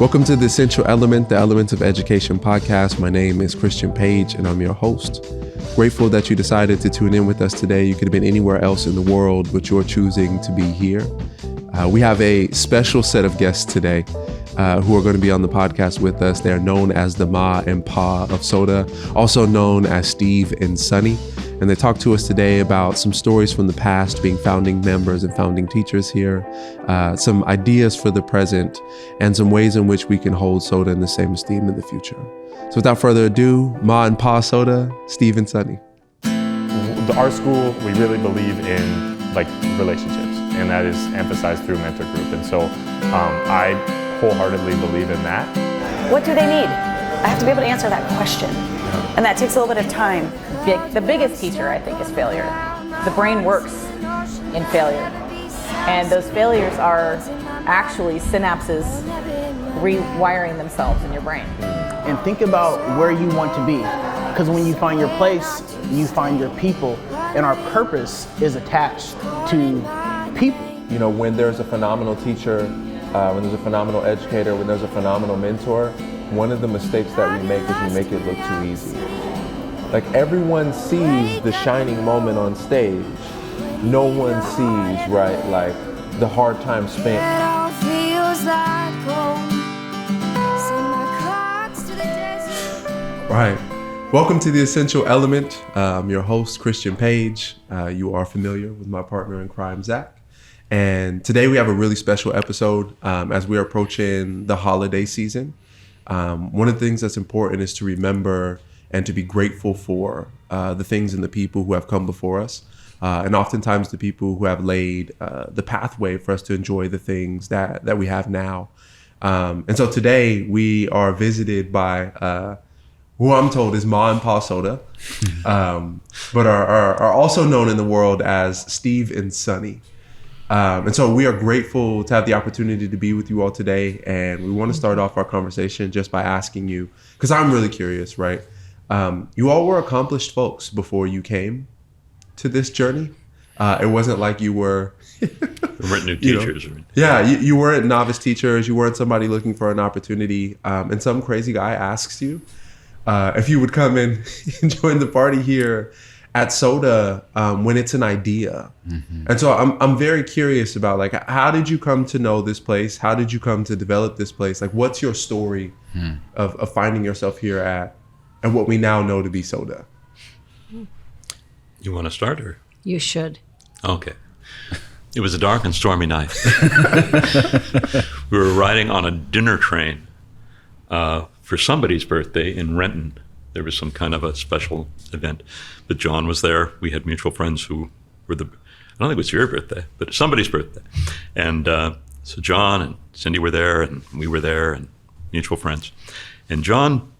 Welcome to The Essential Element, the Elements of Education podcast. My name is Christian Page, and I'm your host. Grateful that you decided to tune in with us today. You could have been anywhere else in the world, but you're choosing to be here. We have a special set of guests today who are going to be on the podcast with us. They are known as the Ma and Pa of SOTA, also known as Steve and Sunny. And they talk to us today about some stories from the past, being founding members and founding teachers here, some ideas for the present, and some ways in which we can hold SOTA in the same esteem in the future. So without further ado, Ma and Pa SOTA, Steve and Sunny. Our school, we really believe in relationships, and that is emphasized through mentor group. And so I wholeheartedly believe in that. What do they need? I have to be able to answer that question. And that takes a little bit of time. The biggest teacher, I think, is failure. The brain works in failure. And those failures are actually synapses rewiring themselves in your brain. And think about where you want to be. Because when you find your place, you find your people. And our purpose is attached to people. You know, when there's a phenomenal teacher, when there's a phenomenal educator, when there's a phenomenal mentor, one of the mistakes that we make is we make it look too easy. Like, everyone sees the shining moment on stage. No one sees, right, like the hard time spent. Right. Welcome to The Essential Element. I'm your host, Christian Page. You are familiar with my partner in crime, Zach. And today we have a really special episode as we're approaching the holiday season. One of the things that's important is to remember and to be grateful for the things and the people who have come before us. And oftentimes the people who have laid the pathway for us to enjoy the things that we have now. And so today we are visited by who I'm told is Ma and Pa SOTA, but are also known in the world as Steve and Sunny. And so we are grateful to have the opportunity to be with you all today. And we want to start off our conversation just by asking you, because I'm really curious, right? You all were accomplished folks before you came to this journey. It wasn't like you were... We weren't new teachers. You weren't novice teachers. You weren't somebody looking for an opportunity. And some crazy guy asks you if you would come in and join the party here at SOTA when it's an idea. Mm-hmm. And so I'm very curious about, like, how did you come to know this place? How did you come to develop this place? Like, what's your story of finding yourself here at and what we now know to be SOTA? You want to start, or? You should. Okay. It was a dark and stormy night. We were riding on a dinner train for somebody's birthday in Renton. There was some kind of a special event, but John was there. We had mutual friends who were I don't think it was your birthday, but somebody's birthday. And so John and Cindy were there, and we were there, and mutual friends. And John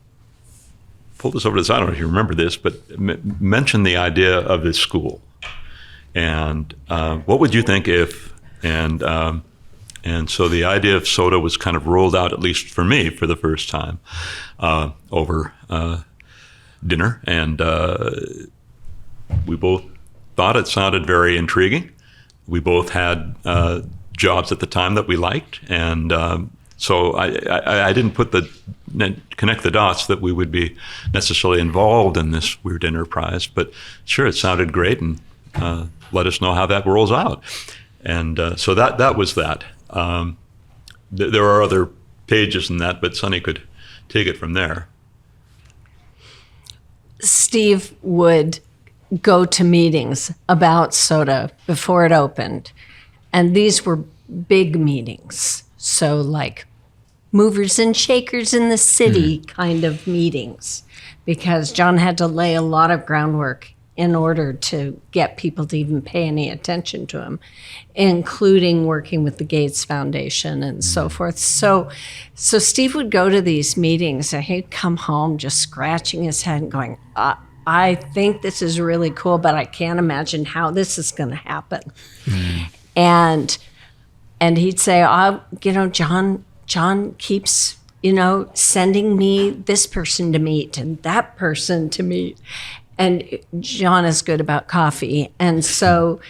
pulled us over to the side. I don't know if you remember this, but mentioned the idea of this school. And what would you think if, and so the idea of SOTA was kind of rolled out, at least for me, for the first time over dinner, and we both thought it sounded very intriguing. We both had jobs at the time that we liked, and so I didn't connect the dots that we would be necessarily involved in this weird enterprise, but sure, it sounded great, and let us know how that rolls out. And so that was that. There are other pages in that, but Sunny could take it from there. Steve would go to meetings about SOTA before it opened. And these were big meetings. So like movers and shakers in the city kind of meetings, because John had to lay a lot of groundwork in order to get people to even pay any attention to him, including working with the Gates Foundation and so forth. So Steve would go to these meetings and he'd come home just scratching his head and going, I think this is really cool, but I can't imagine how this is going to happen. And he'd say, John keeps, sending me this person to meet and that person to meet. And John is good about coffee. And so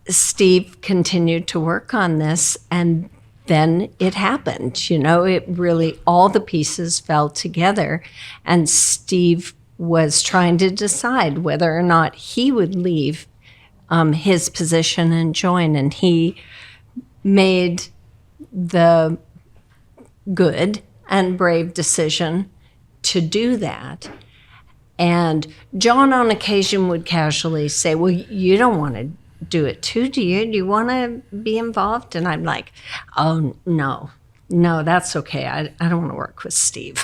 Steve continued to work on this. And then it happened. You know, it really, all the pieces fell together. And Steve was trying to decide whether or not he would leave his position and join. And he made the good and brave decision to do that. And John on occasion would casually say, well, you don't want to do it too, do you? Do you want to be involved? And I'm like, oh, no, that's okay. I don't want to work with Steve.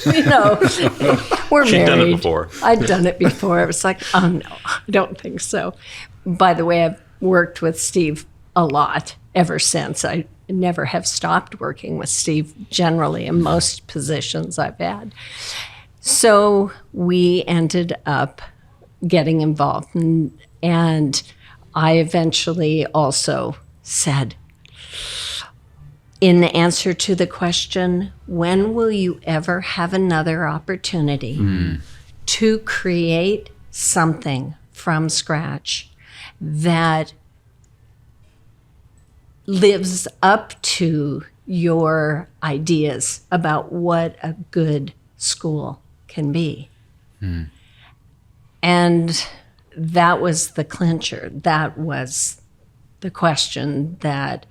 You know, we're She'd married. done it before. I'd done it before. I was like, oh, no, I don't think so. By the way, I've worked with Steve a lot ever since. I never have stopped working with Steve generally in most positions I've had. So we ended up getting involved, and I eventually also said, in answer to the question, when will you ever have another opportunity to create something from scratch that lives up to your ideas about what a good school can be? And that was the clincher. That was the question that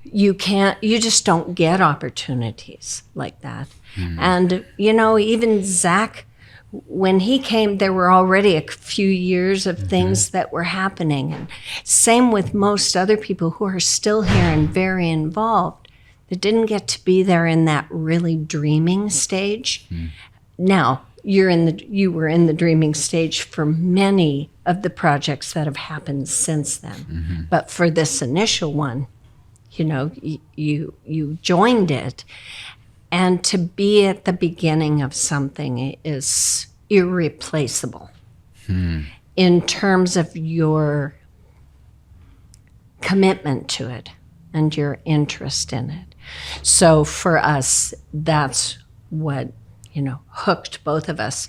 you just don't get opportunities like that. And, you know, even Zach, when he came, there were already a few years of things that were happening. And same with most other people who are still here and very involved that didn't get to be there in that really dreaming stage. Now, you were in the dreaming stage for many of the projects that have happened since then. But for this initial one, you know, you joined it. And to be at the beginning of something is irreplaceable in terms of your commitment to it and your interest in it. So for us, that's what, you know, hooked both of us.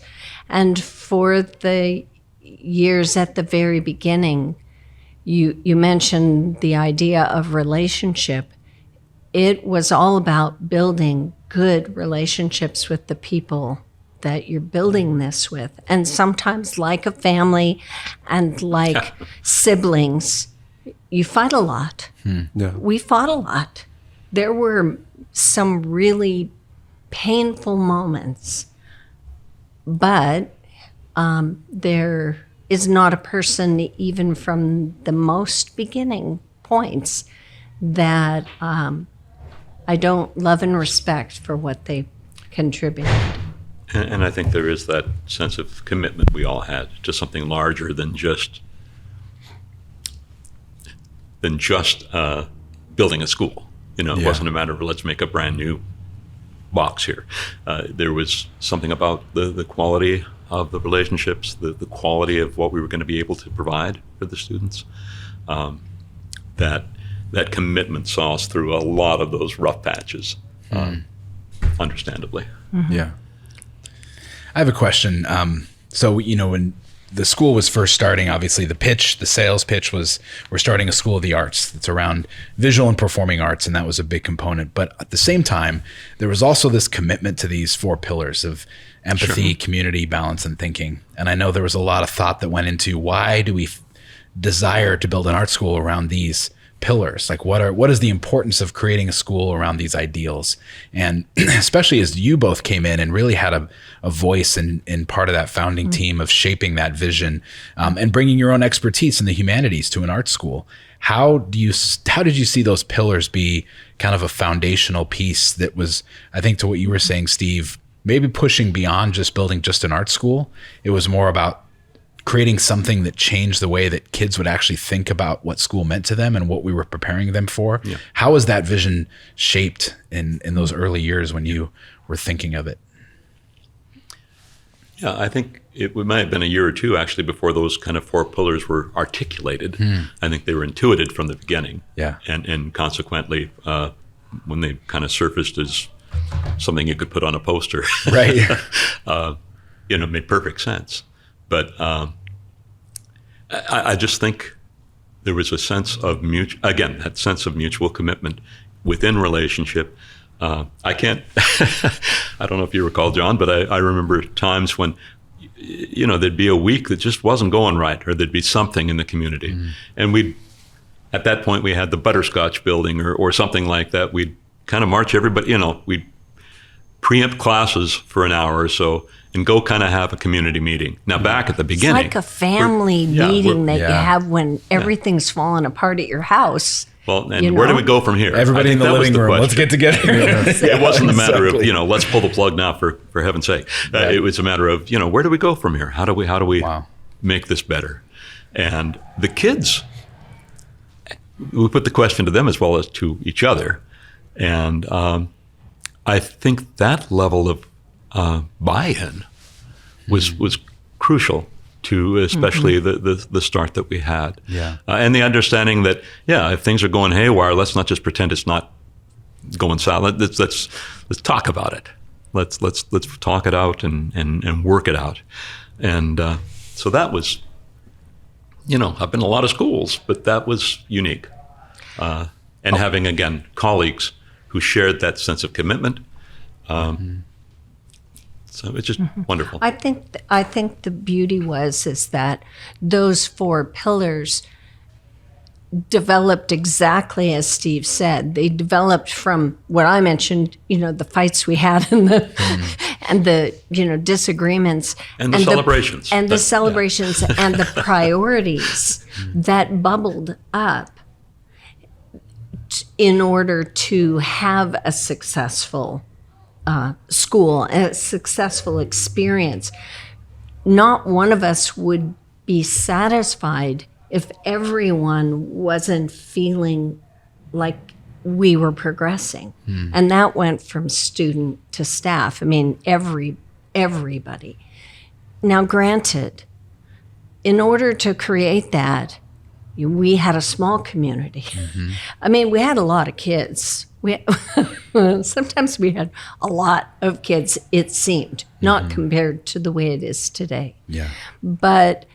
And for the years at the very beginning, you mentioned the idea of relationship. It was all about building good relationships with the people that you're building this with. And sometimes, like a family and like siblings, you fight a lot. Yeah. We fought a lot. There were some really painful moments, but there is not a person, even from the most beginning points, that I don't love and respect for what they contributed. And I think there is that sense of commitment we all had to something larger than just building a school. You know, it wasn't a matter of let's make a brand new box here. There was something about the quality of the relationships, the quality of what we were going to be able to provide for the students. That commitment saw us through a lot of those rough patches, understandably. Yeah. I have a question. So, you know, when the school was first starting, obviously the sales pitch was, we're starting a school of the arts. It's around visual and performing arts, and that was a big component. But at the same time, there was also this commitment to these 4 pillars of empathy, community, balance, and thinking. And I know there was a lot of thought that went into why do we desire to build an art school around these pillars? Like what is the importance of creating a school around these ideals? And especially as you both came in and really had a voice in part of that founding team of shaping that vision and bringing your own expertise in the humanities to an art school. How did you see those pillars be kind of a foundational piece that was, I think, to what you were saying, Steve, maybe pushing beyond just building just an art school? It was more about creating something that changed the way that kids would actually think about what school meant to them and what we were preparing them for. Yeah. How was that vision shaped in those early years when you were thinking of it? Yeah, I think it might have been a year or two actually before those kind of 4 pillars were articulated. I think they were intuited from the beginning. Yeah. And consequently, when they kind of surfaced as something you could put on a poster, right? It made perfect sense. But I just think there was a sense of that sense of mutual commitment within relationship. I can't, I don't know if you recall, John, but I remember times when, there'd be a week that just wasn't going right, or there'd be something in the community. And at that point, we had the Butterscotch building or something like that. We'd kind of march everybody, we'd preempt classes for an hour or so and go kind of have a community meeting. Now, back at the beginning. It's like a family meeting that you have when everything's falling apart at your house. Well, and where do we go from here? Everybody in the living room, let's get together. It wasn't a matter of, let's pull the plug now for heaven's sake. It was a matter of, where do we go from here? How do we make this better? And the kids, we put the question to them as well as to each other. And I think that level of buy-in was crucial to especially the start that we had. And the understanding that, if things are going haywire, let's not just pretend it's not going south. Let's talk about it. Let's talk it out and work it out. And so that was, I've been in a lot of schools, but that was unique. And having, again, colleagues who shared that sense of commitment. So it's just wonderful. I think the beauty is that those 4 pillars developed exactly as Steve said. They developed from what I mentioned, the fights we had and the disagreements and the celebrations and the priorities that bubbled up in order to have a successful school, a successful experience. Not one of us would be satisfied if everyone wasn't feeling like we were progressing. And that went from student to staff. I mean, everybody. Now, granted, in order to create that, we had a small community. I mean, we had a lot of kids. Sometimes we had a lot of kids, it seemed, not compared to the way it is today. But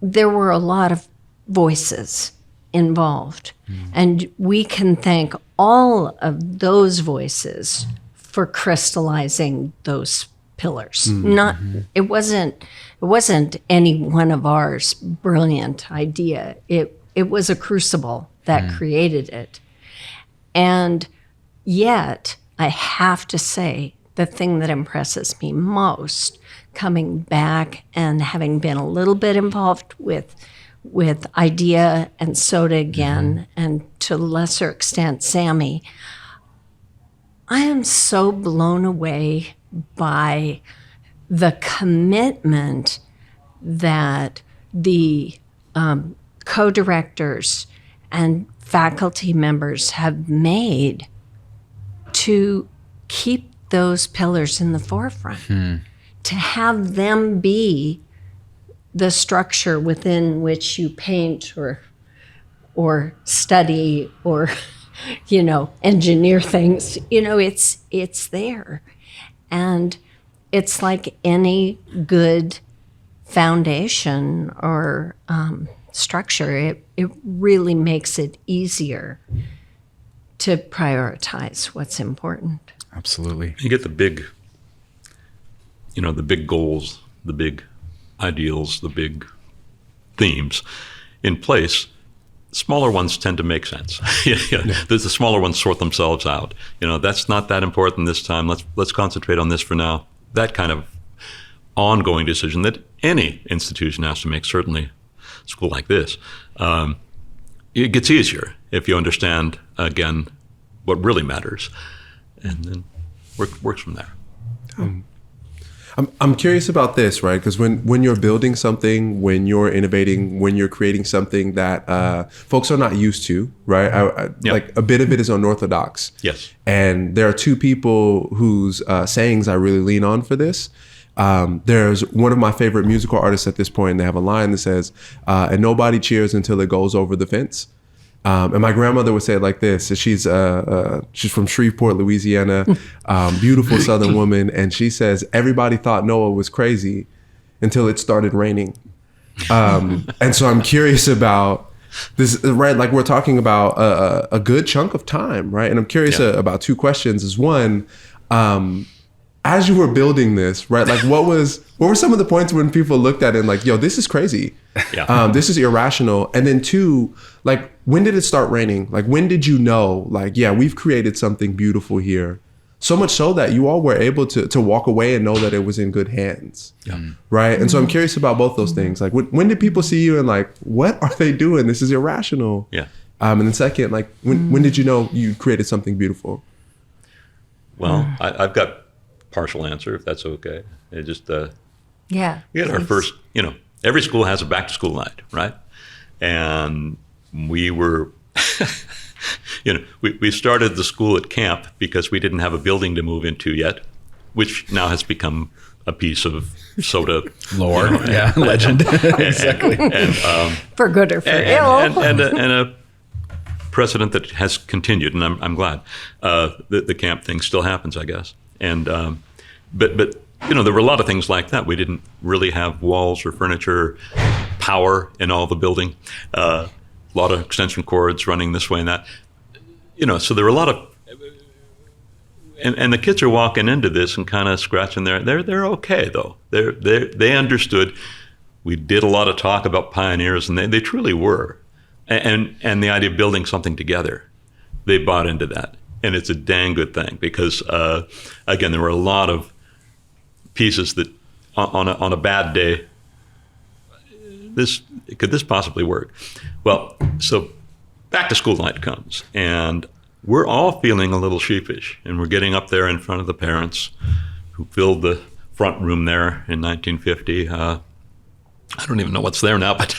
there were a lot of voices involved. And we can thank all of those voices for crystallizing those pillars. It wasn't any one of ours brilliant idea. It was a crucible that created it. And yet, I have to say, the thing that impresses me most, coming back and having been a little bit involved with IDEA and SOTA again, and to a lesser extent, Sammy, I am so blown away by the commitment that the co-directors and faculty members have made to keep those pillars in the forefront, to have them be the structure within which you paint or study or engineer things. It's there. And it's like any good foundation or structure, it really makes it easier to prioritize what's important. Absolutely. You get the big goals, the big ideals, the big themes in place. Smaller ones tend to make sense. The smaller ones sort themselves out. That's not that important this time. Let's concentrate on this for now. That kind of ongoing decision that any institution has to make, certainly a school like this, it gets easier if you understand, again, what really matters, and then works from there. I'm curious about this, right? Because when you're building something, when you're innovating, when you're creating something that folks are not used to, right? Like a bit of it is unorthodox. Yes. And there are 2 people whose sayings I really lean on for this. There's one of my favorite musical artists at this point, and they have a line that says, and nobody cheers until it goes over the fence. And my grandmother would say it like this. She's from Shreveport, Louisiana, beautiful Southern woman. And she says, everybody thought Noah was crazy until it started raining. And so I'm curious about This right, like we're talking about a good chunk of time, right? And I'm curious about two questions. Is one, as you were building this, right? Like what were some of the points when people looked at it and like, yo, this is crazy. Yeah. This is irrational. And then two, like when did it start raining? Like when did you know, like, yeah, we've created something beautiful here? So much so that you all were able to walk away and know that it was in good hands. Yeah. Right. And so I'm curious about both those things. Like when did people see you and like, what are they doing? This is irrational. Yeah. And then second, like when did you know you created something beautiful? Well, I've got partial answer, if that's okay. It just, Yeah. we had our first, every school has a back to school night, right? And we were, we started the school at camp because we didn't have a building to move into yet, which now has become a piece of SOTA Lore, legend. Exactly. For good or for ill. And a precedent that has continued, and I'm glad the camp thing still happens, I guess. And but there were a lot of things like that. We didn't really have walls or furniture, power in all the building. A lot of extension cords running this way and that. So there were a lot of, and the kids are walking into this and kind of scratching they're okay though. They understood. We did a lot of talk about pioneers, and they truly were. And the idea of building something together, they bought into that. And it's a dang good thing because, again, there were a lot of pieces that on a bad day, could this possibly work? Well, so back to school night comes, and we're all feeling a little sheepish, and we're getting up there in front of the parents who filled the front room there in 1950. I don't even know what's there now, but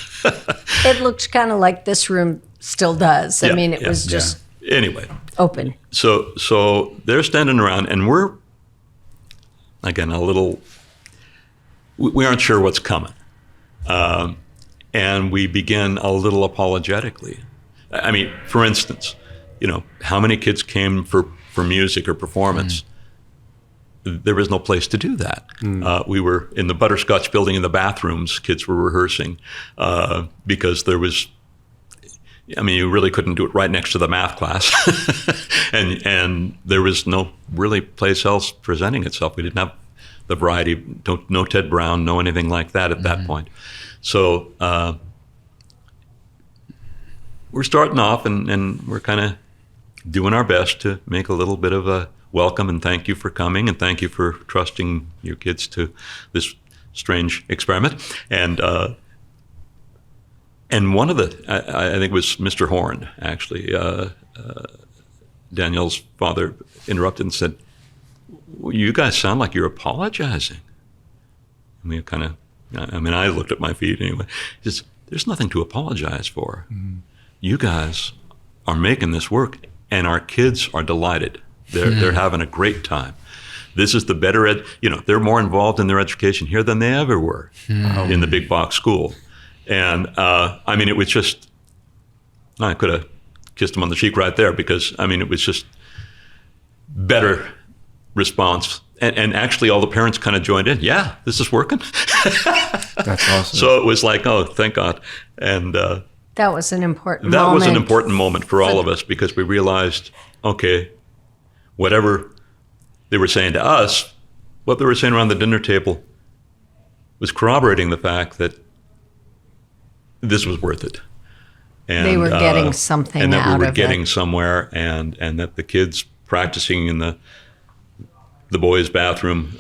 It looked kind of like this room still does. I mean, it was just anyway open. So they're standing around, and we're again a little. We aren't sure what's coming, and we begin a little apologetically. I mean, for instance, how many kids came for music or performance? There was no place to do that. We were in the Butterscotch building in the bathrooms. Kids were rehearsing because there was, you really couldn't do it right next to the math class. and there was no really place else presenting itself. We didn't have the variety, no Ted Brown, no anything like that at that point. So we're starting off and we're kind of doing our best to make a little bit of a welcome and thank you for coming and thank you for trusting your kids to this strange experiment. And one of I think it was Mr. Horn, actually, Danielle's father interrupted and said, well, you guys sound like you're apologizing. And we kind of, I looked at my feet anyway. He says, there's nothing to apologize for. You guys are making this work and our kids are delighted. They're having a great time. This is the better they're more involved in their education here than they ever were in the big box school. And it was just, I could have kissed him on the cheek right there because, it was just better response. And actually all the parents kind of joined in. Yeah, this is working. That's awesome. So it was like, oh, thank God. And that was an important that moment. was an important moment for all of us because we realized, okay, whatever they were saying to us, what they were saying around the dinner table was corroborating the fact that this was worth it. And they were getting something and that out we were of getting it. somewhere, and that the kids practicing in the boys' bathroom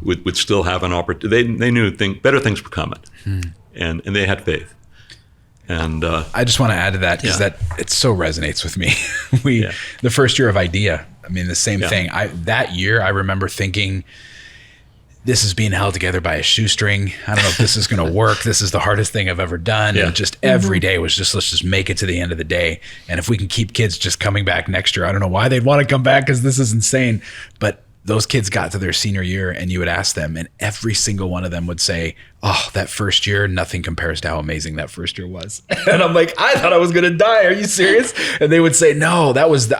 would still have an opportunity. They knew better things were coming, and they had faith. And I just want to add to that because that it so resonates with me. The first year of IDEA, the same thing. That year, I remember thinking, this is being held together by a shoestring. I don't know if this is going to work. This is the hardest thing I've ever done. And just every day was just, let's just make it to the end of the day. And if we can keep kids just coming back next year, I don't know why they'd want to come back because this is insane. But those kids got to their senior year and you would ask them and every single one of them would say, oh, that first year, nothing compares to how amazing that first year was. And I'm like, I thought I was going to die. Are you serious? And they would say, no, that was,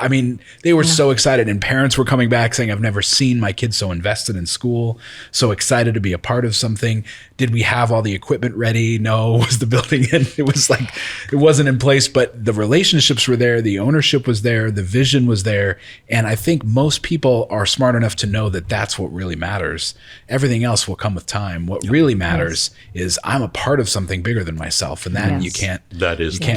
they were so excited. And parents were coming back saying, I've never seen my kids so invested in school, so excited to be a part of something. Did we have all the equipment ready? No. Was the building in? It was like, it wasn't in place, but the relationships were there. The ownership was there. The vision was there. And I think most people are smart enough to know that that's what really matters. Everything else will come with time. What really matters is I'm a part of something bigger than myself, and that you can't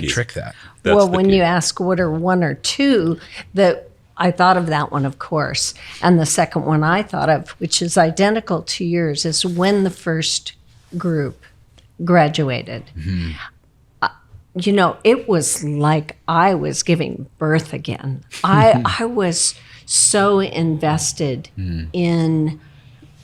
trick that. Well, when you ask what are one or two, that I thought of that one, of course, and the second one I thought of, which is identical to yours, is when the first group graduated. It was like I was giving birth again. I was so invested in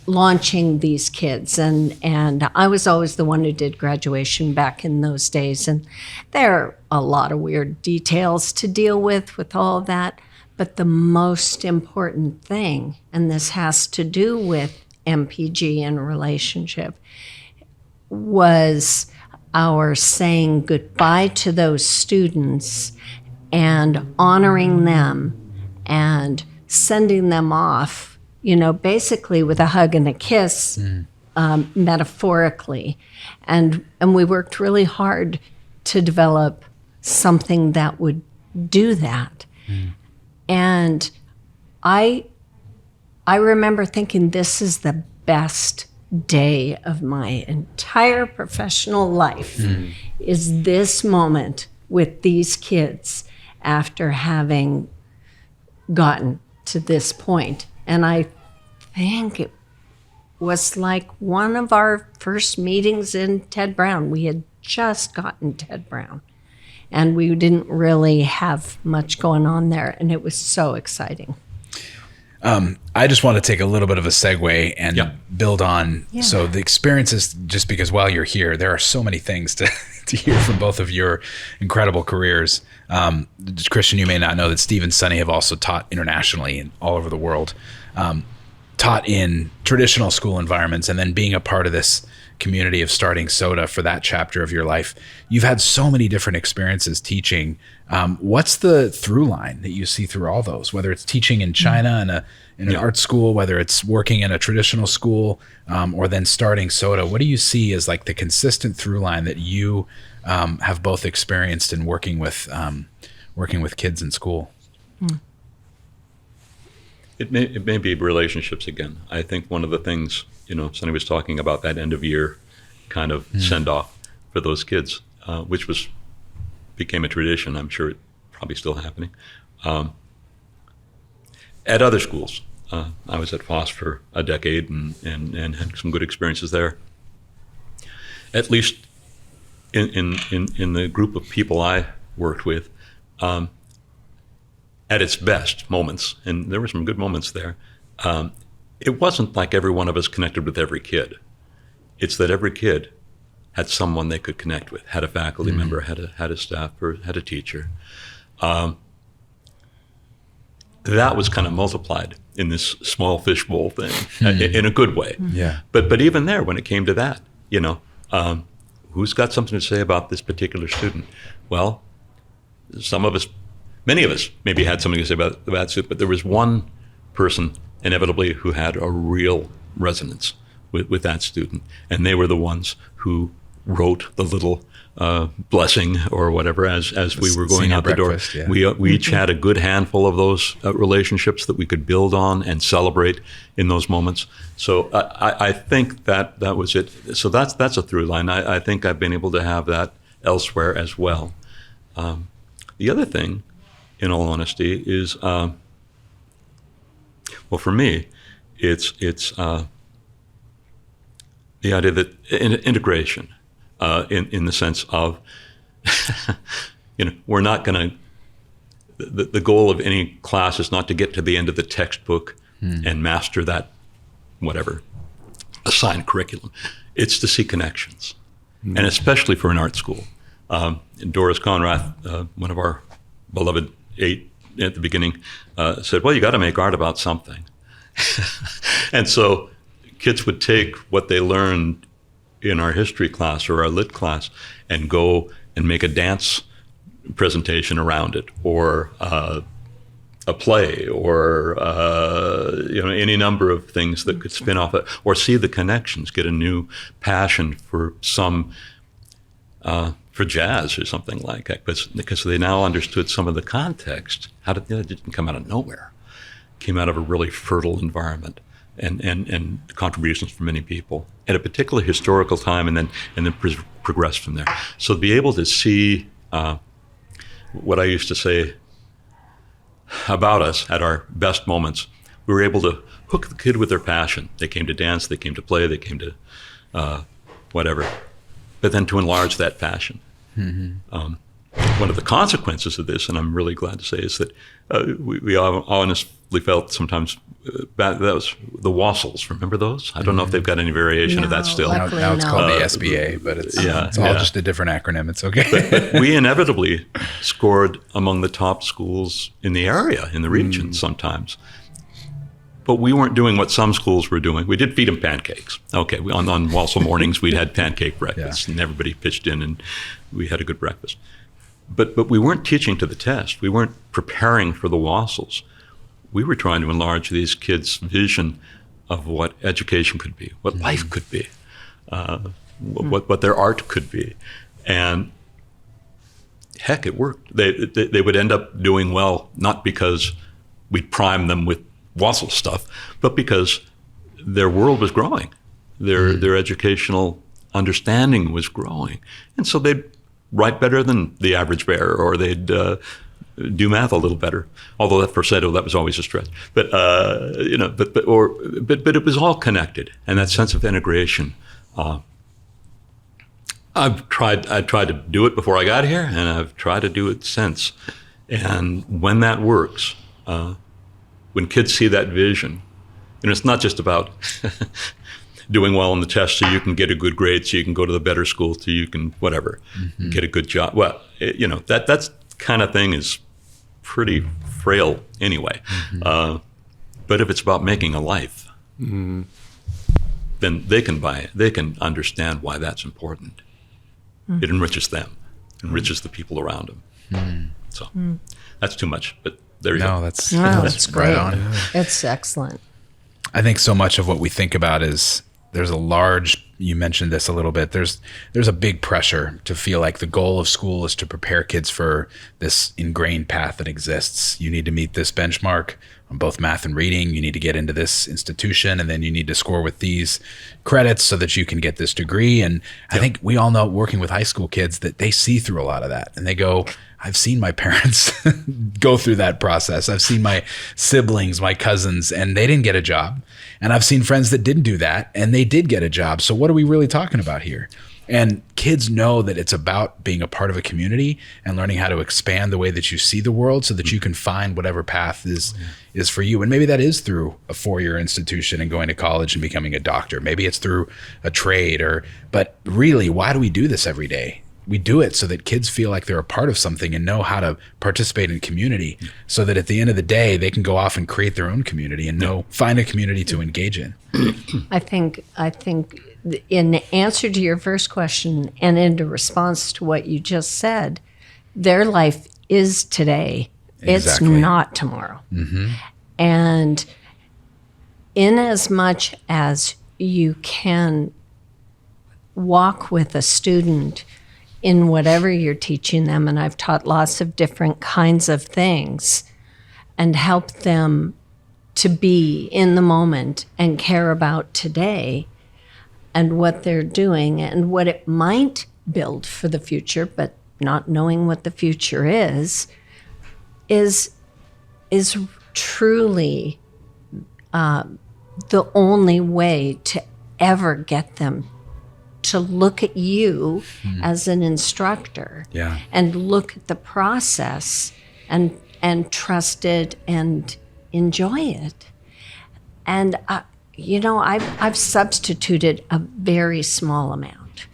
launching these kids, and I was always the one who did graduation back in those days, and there are a lot of weird details to deal with all of that, but the most important thing, and this has to do with MPG and relationship, was our saying goodbye to those students and honoring them and sending them off, basically with a hug and a kiss, metaphorically. And we worked really hard to develop something that would do that. And I remember thinking, this is the best day of my entire professional life, is this moment with these kids after having gotten to this point. And I think it was like one of our first meetings in Ted Brown. We had just gotten Ted Brown, and we didn't really have much going on there, and it was so exciting. I just want to take a little bit of a segue and build on. So the experiences, just because while you're here, there are so many things to hear from both of your incredible careers. Christian, you may not know that Steve and Sunny have also taught internationally and all over the world, taught in traditional school environments, and then being a part of this community of starting SOTA for that chapter of your life. You've had so many different experiences teaching. What's the through line that you see through all those, whether it's teaching in China in an art school, whether it's working in a traditional school, or then starting SOTA? What do you see as like the consistent through line that you have both experienced in working with kids in school? It may be relationships again. I think one of the things, Sonny was talking about, that end of year kind of send off for those kids, which became a tradition. I'm sure it's probably still happening. At other schools, I was at Foss for a decade and had some good experiences there. At least in the group of people I worked with, at its best moments, and there were some good moments there, it wasn't like every one of us connected with every kid. It's that every kid had someone they could connect with, had a faculty member, had a staff, or had a teacher. That was kind of multiplied in this small fishbowl thing, in a good way. But even there, when it came to that, who's got something to say about this particular student? Well, many of us maybe had something to say about the student, but there was one person inevitably who had a real resonance with that student, and they were the ones who wrote the little blessing or whatever as we were going out the door. We each had a good handful of those relationships that we could build on and celebrate in those moments. So I think that was it. So that's a through line. I think I've been able to have that elsewhere as well. The other thing, in all honesty, is for me, it's the idea that integration, in the sense of, we're not going to. The goal of any class is not to get to the end of the textbook and master that, whatever, assigned curriculum. It's to see connections, and especially for an art school. Doris Conrath, one of our beloved 8 at the beginning, said, well, you got to make art about something. And so kids would take what they learned in our history class or our lit class and go and make a dance presentation around it, or a play, or any number of things that could spin off it, or see the connections, get a new passion for for jazz or something like that, because they now understood some of the context. It didn't come out of nowhere. It came out of a really fertile environment and contributions from many people at a particular historical time, and then progress from there. So to be able to see what I used to say about us at our best moments, we were able to hook the kid with their passion. They came to dance, they came to play, they came to whatever, but then to enlarge that passion. Mm-hmm. One of the consequences of this, and I'm really glad to say, is that we honestly felt sometimes that was the wassels. Remember those? I don't know if they've got any variation of that still. Now it's called the SBA, but it's all just a different acronym. It's okay. But we inevitably scored among the top schools in the area, in the region sometimes. But we weren't doing what some schools were doing. We did feed them pancakes. Okay, on Walsall mornings, we'd had pancake breakfast, and everybody pitched in, and we had a good breakfast. But we weren't teaching to the test. We weren't preparing for the wassels. We were trying to enlarge these kids' vision of what education could be, what life could be, what their art could be. And heck, it worked. They would end up doing well, not because we'd prime them with wassel stuff, but because their world was growing. Their educational understanding was growing. And so they'd write better than the average bear, or they'd do math a little better. Although that that was always a stretch. But but it was all connected, and that sense of integration. I tried to do it before I got here, and I've tried to do it since. And when that works, when kids see that vision, and it's not just about doing well on the test so you can get a good grade, so you can go to the better school, so you can whatever, get a good job. Well, that kind of thing is pretty frail anyway. But if it's about making a life, then they can understand why that's important. It enriches them, enriches the people around them. So that's too much, but there you go. That's great. Right on. It's excellent. I think so much of what we think about is you mentioned this a little bit, there's a big pressure to feel like the goal of school is to prepare kids for this ingrained path that exists. You need to meet this benchmark on both math and reading. You need to get into this institution, and then you need to score with these credits so that you can get this degree. And I think we all know, working with high school kids, that they see through a lot of that, and they go, I've seen my parents go through that process. I've seen my siblings, my cousins, and they didn't get a job. And I've seen friends that didn't do that, and they did get a job. So what are we really talking about here? And kids know that it's about being a part of a community and learning how to expand the way that you see the world so that you can find whatever path is for you. And maybe that is through a 4-year institution and going to college and becoming a doctor. Maybe it's through a trade, but really, why do we do this every day? We do it so that kids feel like they're a part of something and know how to participate in community, so that at the end of the day, they can go off and create their own community and find a community to engage in. I think in answer to your first question and in response to what you just said, their life is today. Exactly. It's not tomorrow. And in as much as you can walk with a student in whatever you're teaching them, and I've taught lots of different kinds of things, and help them to be in the moment and care about today and what they're doing and what it might build for the future, but not knowing what the future is truly the only way to ever get them to look at you as an instructor and look at the process and trust it and enjoy it. And I've substituted a very small amount,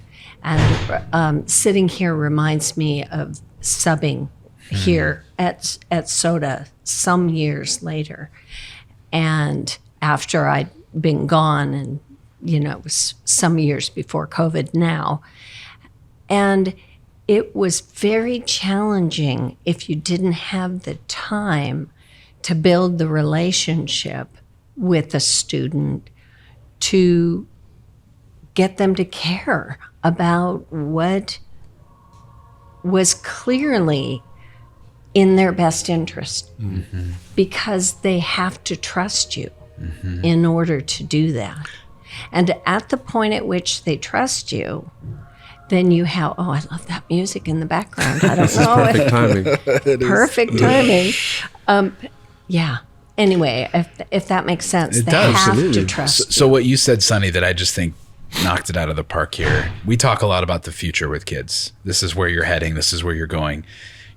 and sitting here reminds me of subbing here at SOTA some years later, and after I'd been gone and it was some years before COVID now. And it was very challenging if you didn't have the time to build the relationship with a student, to get them to care about what was clearly in their best interest, because they have to trust you in order to do that. And at the point at which they trust you, then you have, oh, I love that music in the background. I don't know. Perfect timing. Perfect timing. Yeah. Anyway, if that makes sense, It they does, have absolutely. to trust So you. what you said, Sunny, that I just think knocked it out of the park here. We talk a lot about the future with kids. This is where you're heading. This is where you're going.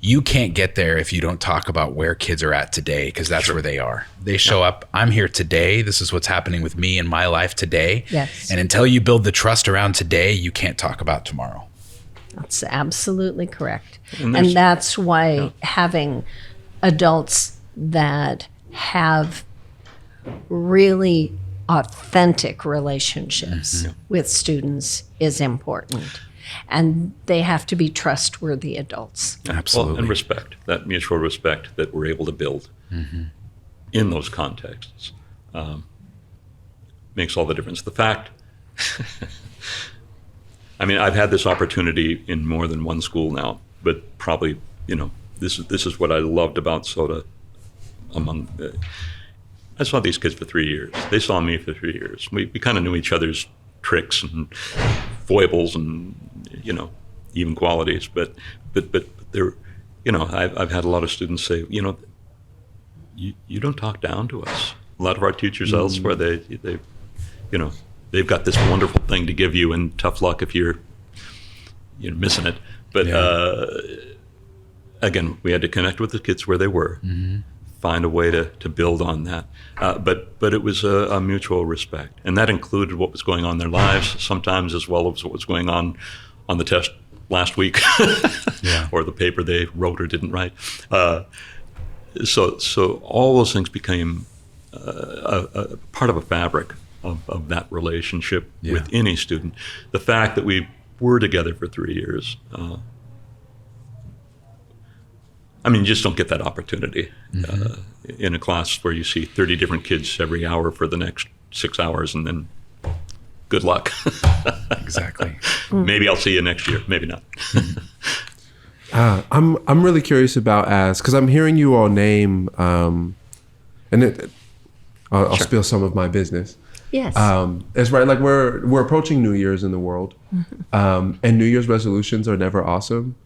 You can't get there if you don't talk about where kids are at today, because that's where they are. They show up, I'm here today. This is what's happening with me in my life today. Yes. And until you build the trust around today, you can't talk about tomorrow. That's absolutely correct. And And there's- that's why having adults that have really authentic relationships with students is important. And they have to be trustworthy adults. Absolutely. Well, and respect, that mutual respect that we're able to build in those contexts makes all the difference. The fact, I mean, I've had this opportunity in more than one school now, but probably, this is what I loved about SOTA. I saw these kids for 3 years. They saw me for 3 years. We kind of knew each other's tricks and foibles and, even qualities. But there, I've had a lot of students say, you don't talk down to us. A lot of our teachers elsewhere, they've got this wonderful thing to give you, and tough luck if you're missing it. But again, we had to connect with the kids where they were, find a way to build on that. But it was a mutual respect, and that included what was going on in their lives sometimes, as well as what was going on the test last week, or the paper they wrote or didn't write. So all those things became a part of a fabric of that relationship with any student. The fact that we were together for 3 years, you just don't get that opportunity in a class where you see 30 different kids every hour for the next 6 hours, and then good luck. Exactly. Maybe I'll see you next year. Maybe not. I'm really curious about because I'm hearing you all name, I'll spill some of my business. Yes. It's right. Like we're approaching New Year's in the world, and New Year's resolutions are never awesome,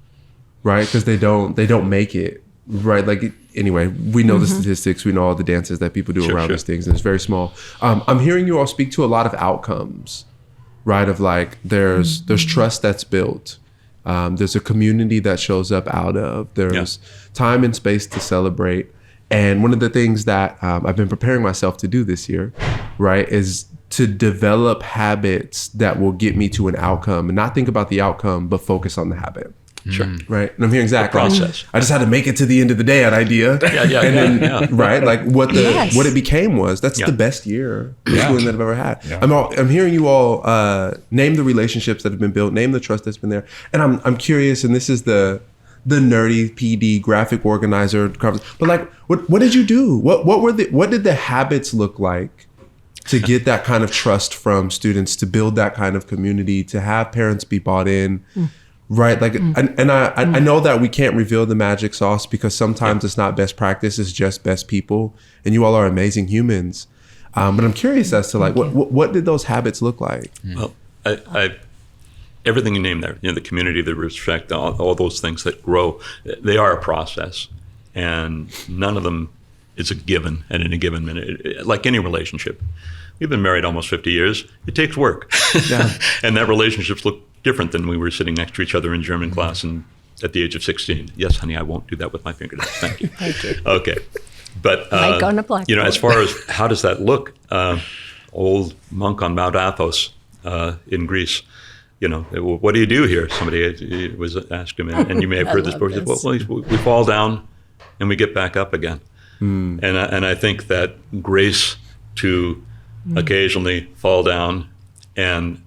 right? Because they don't make it, right? Like anyway, we know the statistics, we know all the dances that people do around these things, and it's very small. I'm hearing you all speak to a lot of outcomes, right? Of like there's trust that's built. There's a community that shows up out of. There's time and space to celebrate. And one of the things that I've been preparing myself to do this year, right, is to develop habits that will get me to an outcome, and not think about the outcome, but focus on the habit. Sure. Right. And I'm hearing Zach, process. I just had to make it to the end of the day, an idea. Right. Like what it became was that's the best year of schooling that I've ever had. Yeah. I'm hearing you all name the relationships that have been built, name the trust that's been there. And I'm curious, and this is the nerdy PD graphic organizer, but like, what did you do? What did the habits look like to get that kind of trust from students, to build that kind of community, to have parents be bought in? Right. Like, I know that we can't reveal the magic sauce because sometimes it's not best practice, it's just best people. And you all are amazing humans. But I'm curious as to like, what did those habits look like? Well, I everything you named there, the community, the respect, all those things that grow, they are a process. And none of them is a given at any given minute. Like any relationship. We've been married almost 50 years. It takes work. And that relationships look different than we were sitting next to each other in German class and at the age of 16. Yes, honey, I won't do that with my fingernails. Thank you. Thank you. Okay. But, Like on a blackboard. as far as how does that look, old monk on Mount Athos in Greece, what do you do here? Somebody was asked him, and you may have heard this before. He said, well, we fall down and we get back up again. And I think that grace to occasionally fall down and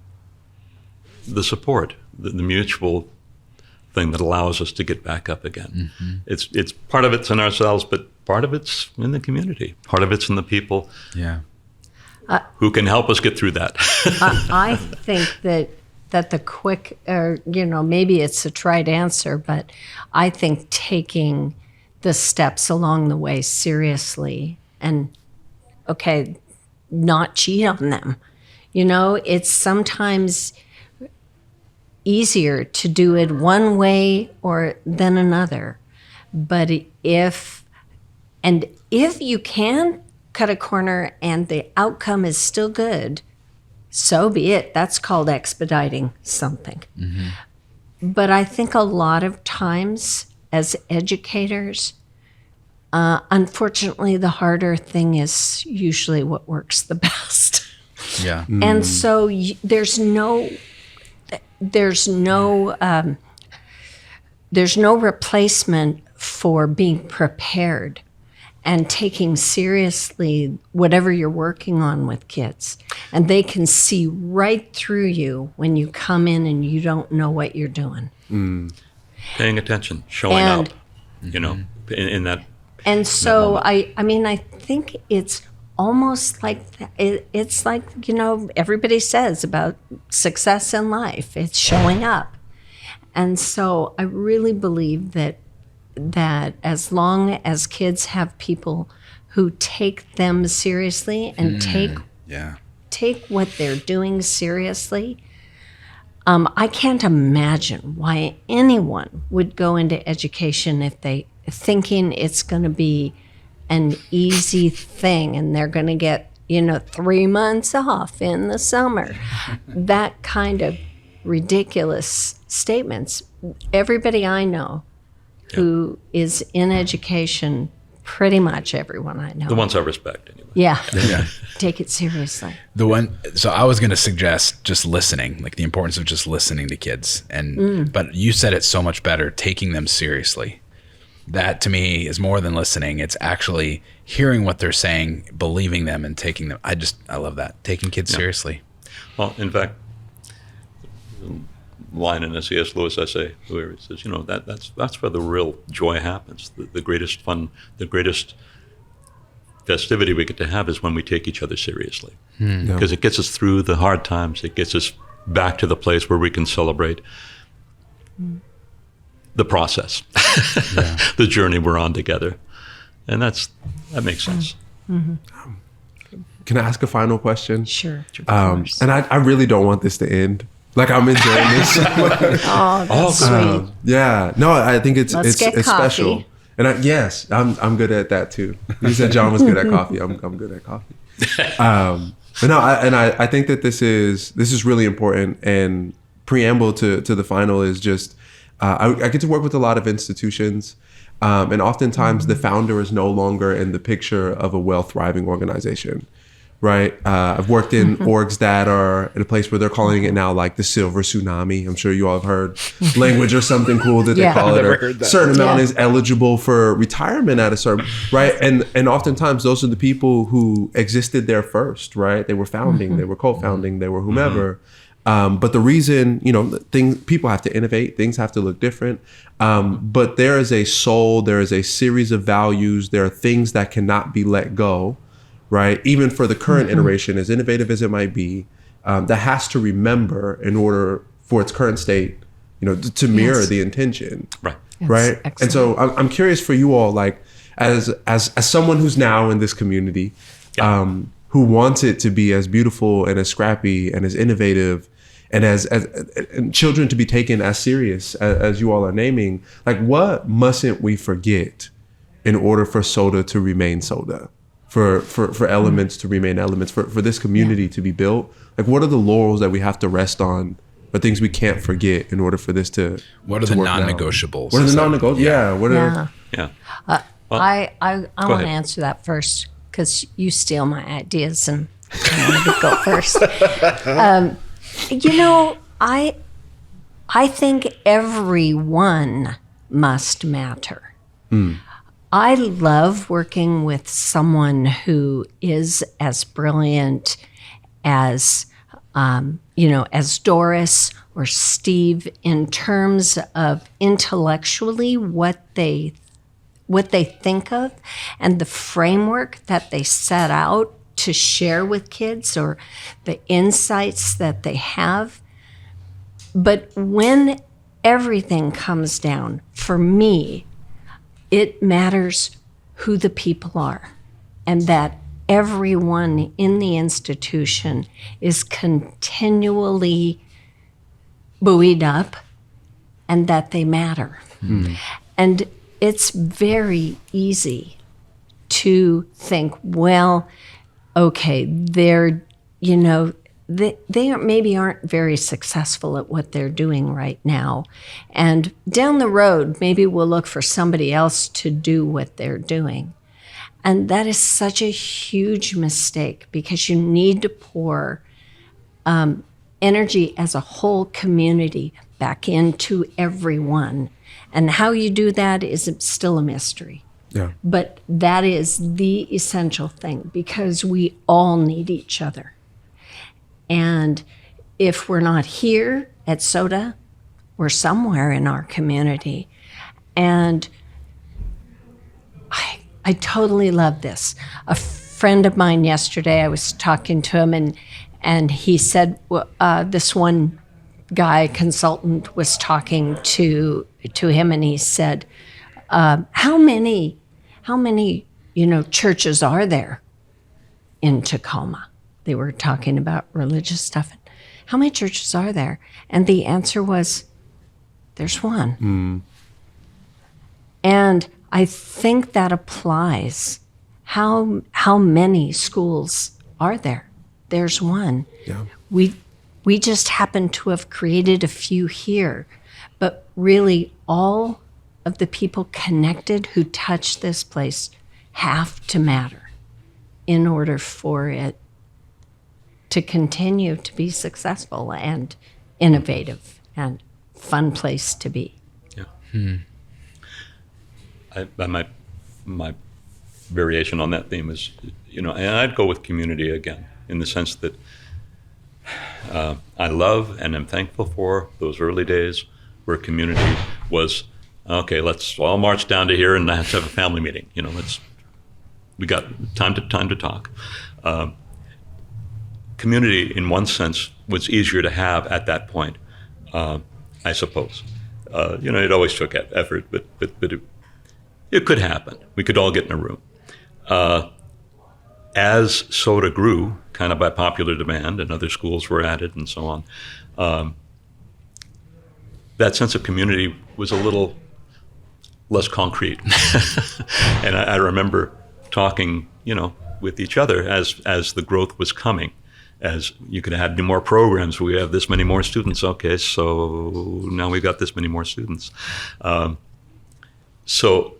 the support, the mutual thing that allows us to get back up again. It's part of it's in ourselves, but part of it's in the community. Part of it's in the people who can help us get through that. I think that the quick, or maybe it's a trite answer, but I think taking the steps along the way seriously and not cheat on them. It's sometimes easier to do it one way or than another. But if you can cut a corner and the outcome is still good, so be it. That's called expediting something. But I think a lot of times as educators, unfortunately, the harder thing is usually what works the best. Yeah. And so there's no replacement for being prepared and taking seriously whatever you're working on with kids. And they can see right through you when you come in and you don't know what you're doing. Paying attention, showing up, in that. And so I think it's almost like it's like everybody says about success in life, it's showing up. And so I really believe that as long as kids have people who take them seriously and take what they're doing seriously, I can't imagine why anyone would go into education if they thinking it's going to be an easy thing and they're going to get 3 months off in the summer. That kind of ridiculous statements. Everybody I know who is in education, pretty much everyone I know. The ones I respect, anyway. Yeah. Take it seriously. So I was going to suggest just listening, like the importance of just listening to kids. But you said it so much better, taking them seriously. That to me is more than listening. It's actually hearing what they're saying, believing them, and taking them. I love that. Taking kids seriously. Well, in fact, line in a C.S. Lewis essay, where it says, that's where the real joy happens. The greatest fun, the greatest festivity we get to have is when we take each other seriously. Because it gets us through the hard times. It gets us back to the place where we can celebrate the process, the journey we're on together. And that makes sense. Can I ask a final question? Sure. And I really don't want this to end. Like, I'm enjoying this. Oh, that's sweet. Yeah. No, I think it's get special. And I'm good at that too. You said John was good at coffee. I'm good at coffee. But no, I think that this is really important. And preamble to the final is just I get to work with a lot of institutions. And oftentimes the founder is no longer in the picture of a well-thriving organization. Right. I've worked in orgs that are in a place where they're calling it now like the silver tsunami. I'm sure you all have heard language or something cool that they call it. Or a certain amount is eligible for retirement at a certain, right. And oftentimes those are the people who existed there first, right? They were founding, they were co-founding, they were whomever. But the reason, people have to innovate, things have to look different. But there is a soul, there is a series of values, there are things that cannot be let go. Right, even for the current iteration, as innovative as it might be, that has to remember in order for its current state, to mirror the intention. Right, right. Excellent. And so I'm curious for you all, like as someone who's now in this community, who wants it to be as beautiful and as scrappy and as innovative, and as children to be taken as serious as you all are naming. Like, what mustn't we forget in order for SOTA to remain SOTA? For elements to remain elements, for this community to be built? Like, what are the laurels that we have to rest on, or things we can't forget in order for this to What are the non-negotiables? What are the non-negotiables? I want to answer that first, because you steal my ideas and I want to go first. I think everyone must matter. I love working with someone who is as brilliant, as as Doris or Steve, in terms of intellectually what they think of and the framework that they set out to share with kids or the insights that they have. But when everything comes down, for me, it matters who the people are, and that everyone in the institution is continually buoyed up and that they matter. And it's very easy to think, well, okay, they're, they maybe aren't very successful at what they're doing right now. And down the road, maybe we'll look for somebody else to do what they're doing. And that is such a huge mistake, because you need to pour energy as a whole community back into everyone. And how you do that is still a mystery. Yeah. But that is the essential thing, because we all need each other. And if we're not here at SOTA, we're somewhere in our community. And I totally love this. A friend of mine yesterday, I was talking to him, and he said, this one guy, consultant, was talking to him, and he said, how many churches are there in Tacoma? They were talking about religious stuff. How many churches are there? And the answer was, there's one. And I think that applies. How many schools are there? There's one. Yeah. We just happen to have created a few here, but really all of the people connected who touch this place have to matter in order for it to continue to be successful and innovative and fun place to be. Yeah. My variation on that theme is, and I'd go with community again, in the sense that I love and am thankful for those early days where community was, okay, let's all march down to here and let's have a family meeting. We got time to talk. Community, in one sense, was easier to have at that point, I suppose. It always took effort, but it could happen. We could all get in a room. As SOTA grew, kind of by popular demand, and other schools were added and so on, that sense of community was a little less concrete. And I remember talking, with each other as the growth was coming, as you could add more programs. We have this many more students. Okay, so now we've got this many more students. So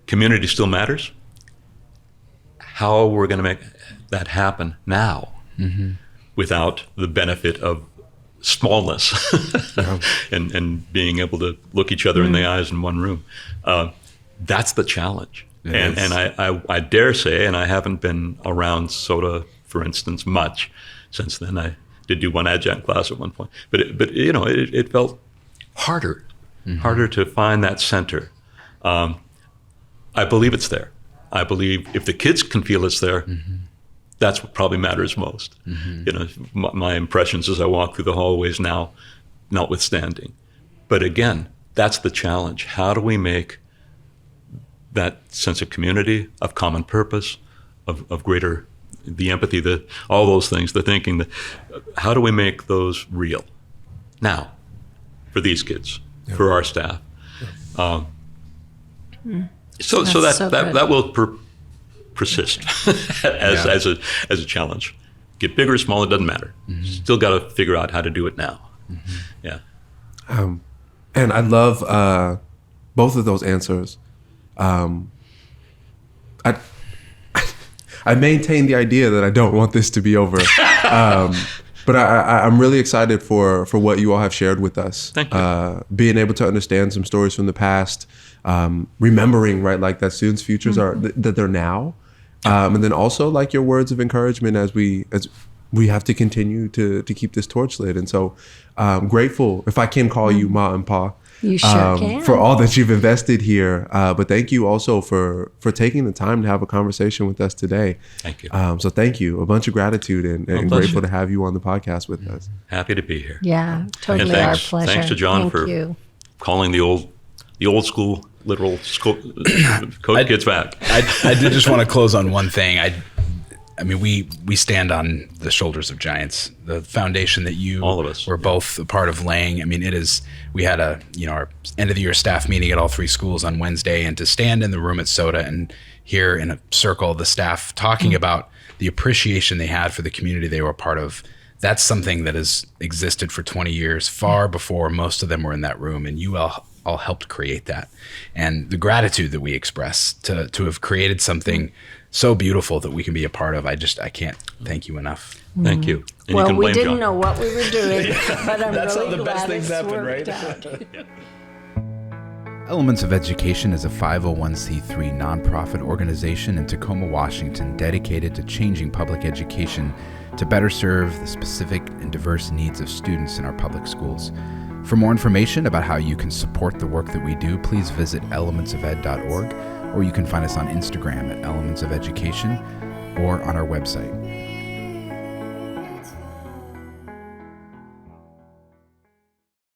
community still matters. How we're going to make that happen now without the benefit of smallness and being able to look each other in the eyes in one room. That's the challenge. And I dare say, and I haven't been around SOTA, for instance, much since then. I did do one adjunct class at one point, but it felt harder to find that center. I believe it's there. I believe if the kids can feel it's there, that's what probably matters most. My impressions as I walk through the hallways now, notwithstanding. But again, that's the challenge. How do we make that sense of community, of common purpose, of greater, the empathy, all those things, the thinking, how do we make those real now for these kids, for our staff? So that will persist as a challenge. Get bigger or smaller, doesn't matter. Still got to figure out how to do it now. Yeah. And I love both of those answers. I maintain the idea that I don't want this to be over. But I'm really excited for what you all have shared with us. Thank you. Being able to understand some stories from the past, remembering, right, like that students' futures are that they're now, and then also like your words of encouragement as we have to continue to keep this torch lit. And so grateful, if I can call you Ma and Pa, You sure can. for all that you've invested here. But thank you also for taking the time to have a conversation with us today. Thank you. So thank you. A bunch of gratitude and grateful to have you on the podcast with us. Happy to be here. Yeah, totally And thanks, our pleasure. Thanks to John Thank for you. calling the old school literal school Code Kids back. I did just want to close on one thing. I mean, we stand on the shoulders of giants. The foundation that you All of us. were both a part of laying. I mean, we had our end of the year staff meeting at all 3 schools on Wednesday, and to stand in the room at SOTA and hear in a circle the staff talking about the appreciation they had for the community they were a part of. That's something that has existed for 20 years, far before most of them were in that room, and you all helped create that. And the gratitude that we express to have created something so beautiful that we can be a part of, I can't thank you enough. Thank you. And Well, you can we blame didn't John. know what we were doing, but I'm That's how really the best glad things it's happen, worked right? out. Elements of Education is a 501c3 nonprofit organization in Tacoma, Washington, dedicated to changing public education to better serve the specific and diverse needs of students in our public schools. For more information about how you can support the work that we do, please visit elementsofed.org, or you can find us on Instagram at Elements of Education or on our website.